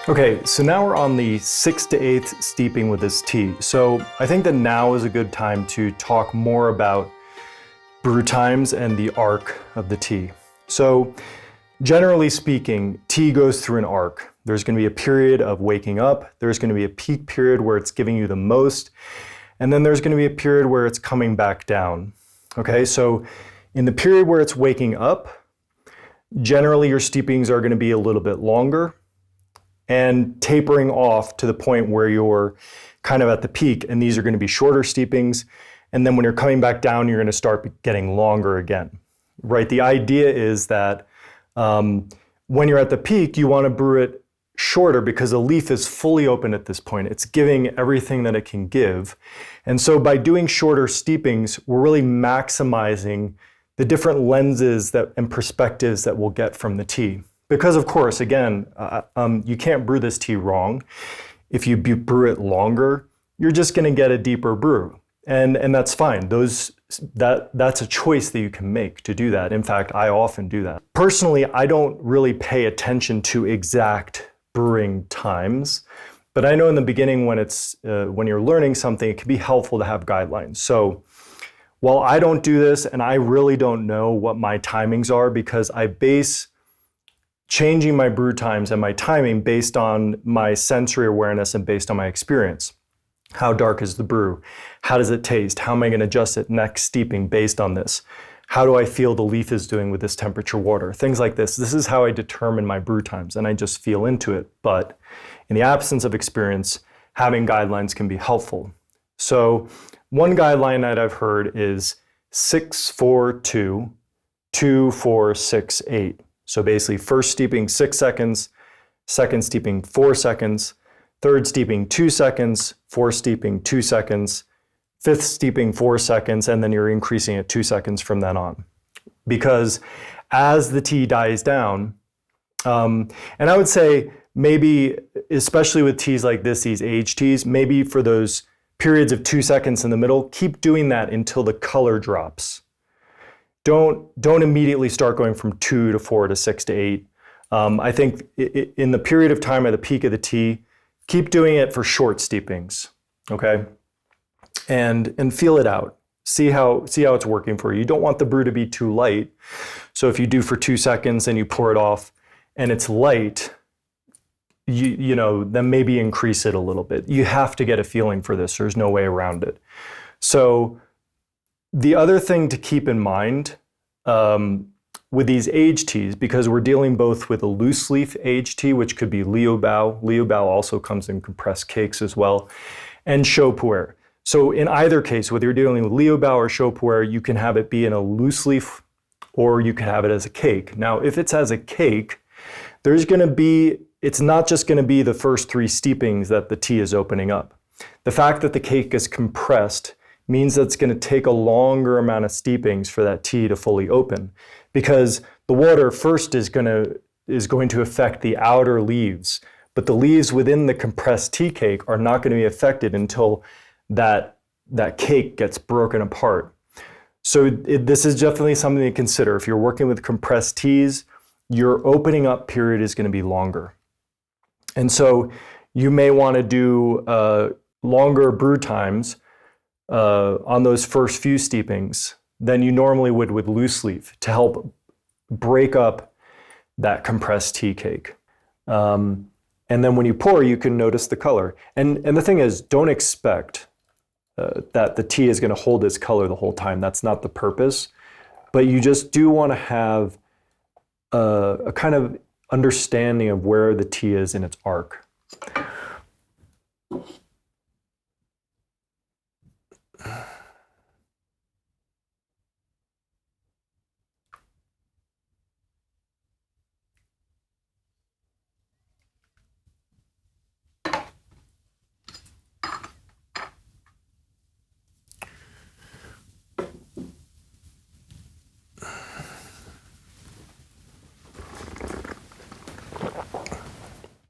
Okay, so now we're on the 6th to 8th steeping with this tea. So I think that now is a good time to talk more about brew times and the arc of the tea. So generally speaking, tea goes through an arc. There's going to be a period of waking up, there's going to be a peak period where it's giving you the most, and then there's going to be a period where it's coming back down. Okay, so in the period where it's waking up, generally your steepings are going to be a little bit longer and tapering off to the point where you're kind of at the peak, and these are going to be shorter steepings. And then when you're coming back down, you're going to start getting longer again, right? The idea is that when you're at the peak, you want to brew it shorter because the leaf is fully open at this point. It's giving everything that it can give. And so by doing shorter steepings, we're really maximizing the different lenses and perspectives that we'll get from the tea. Because of course, again, you can't brew this tea wrong. If you brew it longer, you're just going to get a deeper brew. And that's fine. That's a choice that you can make to do that. In fact, I often do that. Personally, I don't really pay attention to exact brewing times, but I know in the beginning when you're learning something, it can be helpful to have guidelines. So while I don't do this, and I really don't know what my timings are because I base changing my brew times and my timing based on my sensory awareness and based on my experience. How dark is the brew? How does it taste? How am I going to adjust it next steeping based on this? How do I feel the leaf is doing with this temperature water? Things like this. This is how I determine my brew times, and I just feel into it. But in the absence of experience, having guidelines can be helpful. So one guideline that I've heard is 6-4-2, 2-4-6-8. So basically first steeping 6 seconds, second steeping 4 seconds, third steeping 2 seconds, fourth steeping 2 seconds, fifth steeping 4 seconds, and then you're increasing it 2 seconds from then on. Because as the tea dies down, and I would say maybe, especially with teas like this, these aged teas, maybe for those periods of 2 seconds in the middle, keep doing that until the color drops. Don't immediately start going from 2 to 4 to 6 to 8. I think in the period of time at the peak of the tea, keep doing it for short steepings, okay? And feel it out. See how it's working for you. You don't want the brew to be too light. So if you do for 2 seconds and you pour it off and it's light, you know, then maybe increase it a little bit. You have to get a feeling for this. There's no way around it. So the other thing to keep in mind with these aged teas, because we're dealing both with a loose leaf aged tea, which could be Liu Bao. Liu Bao also comes in compressed cakes as well, and Chaux Pu'er. So in either case, whether you're dealing with Liu Bao or Chaux Pu'er, you can have it be in a loose leaf or you can have it as a cake. Now, if it's as a cake, it's not just going to be the first 3 steepings that the tea is opening up. The fact that the cake is compressed means that it's going to take a longer amount of steepings for that tea to fully open, because the water first is going to affect the outer leaves, but the leaves within the compressed tea cake are not going to be affected until that cake gets broken apart. So this is definitely something to consider. If you're working with compressed teas, your opening up period is going to be longer. And so you may want to do longer brew times on those first few steepings than you normally would with loose leaf to help break up that compressed tea cake. And then when you pour, you can notice the color. And the thing is, don't expect that the tea is going to hold its color the whole time. That's not the purpose. But you just do want to have a kind of understanding of where the tea is in its arc.